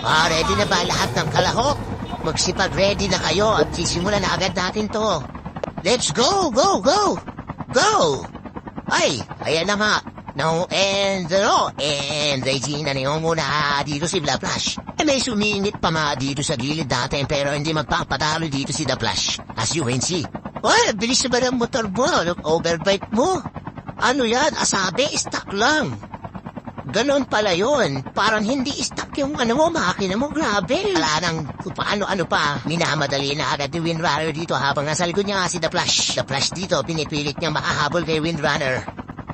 Ready na ba lahat ng kalahok? Magsipag-ready na kayo at sisimulan na agad natin to. Let's go, go, go! Go! Ay, ayan na nga. No, and Regina na yung muna dito si The Flash. May sumingit pa nga dito sa gilid natin pero hindi magpapadalo dito si The Flash. As you can see. Ay, bilis na ba ng motor mo? Overbite mo? Ano yan? Asabi, stuck lang. Ganon pala yun. Parang hindi stuck yung makina mo. Grabe. Wala nang paano-ano pa. Minamadali na agad ni Windrunner dito habang nasa likod niya nga si The Flash. The Flash dito, pinipilit niyang makahabol kay Windrunner.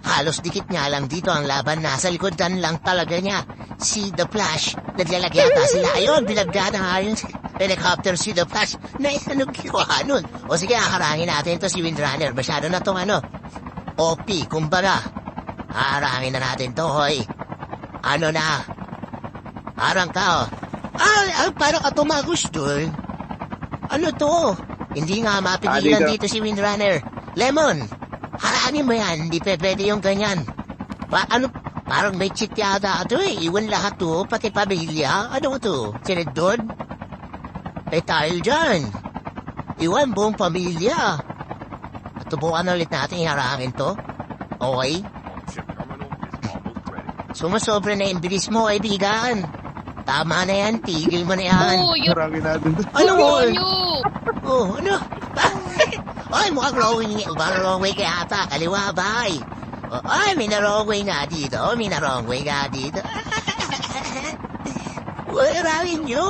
Halos dikit nga lang dito ang laban. Nasa likodan lang talaga niya. Si The Flash, naglalagyan sila. Ayun, binagda na nga yung helicopter si The Flash. Na anong ginawa nun? O sige, hakarangin natin to si Windrunner. Masyado na tong OP, kumbaga. Hakarangin na natin to, hoy. Ano na? Harang ka, oh. Parang ka tumagos doon. Ano to? Hindi nga mapigilan dito si Windrunner. Lemon, harangin mo yan. Hindi pwede yung ganyan. Parang may cheat yata ito eh. Iwan lahat to, pati pamilya. Ano to? Sinid doon? Tayo dyan. Iwan buong pamilya. At tubukan ulit natin harangin to. Okay? Sumasobra na yung bilis mo, kaibigan. Tama na yan, tigil mo na yan. Marami natin. Ano mo? Ano? Ay, mukhang wrong way kaya ata. Kaliwa ba? Ay, may na-wrong way nga dito. Marami nyo.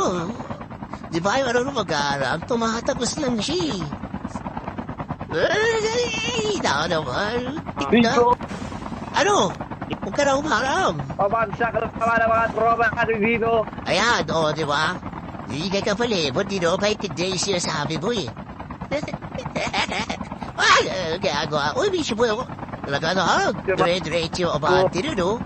Di ba yung marunong mag-aarap? Tumatagos lang siya. Ay, naman. Ano? Huwag ka na umarap. Pabagsak lang naman ang mga tropa natin dito. Ayan, di ba? Hindi ka palibot, di no? Kahit today siya sabi mo eh. Ay, gagawa. Uy, bisyo mo ako. Talaga na, dire-diretso ba? Tino, no?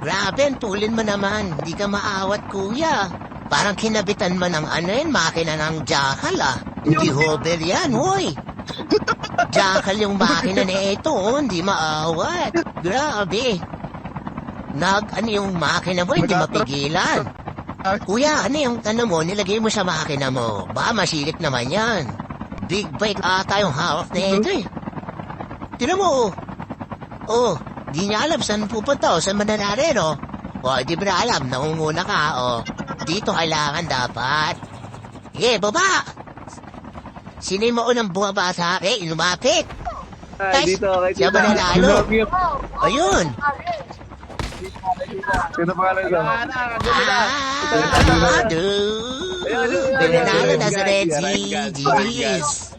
Grabe, tulin mo naman. Hindi ka maawat, kuya. Parang kinabitan mo ng makina ng jackal, Hindi hover yan, hoy. Jackal yung makina na ito, hindi maawat. Grabe. Yung makina mo, hindi mapigilan. Kuya, yung mo, nilagay mo sa makina mo. Baka masilip naman yan. Big bike ata yung hawak na ito eh. Tinan mo, di niya alam saan pupunta saan mananari, no? Di ba na alam, nangunguna ka, Dito kailangan dapat. Baba! Sino yung maunang bumaba sa akin? Lumapit! Dito, siya ba nanalo? Ayun! Sino pangalan ito? Binanalo na sa Red Sea. GG's.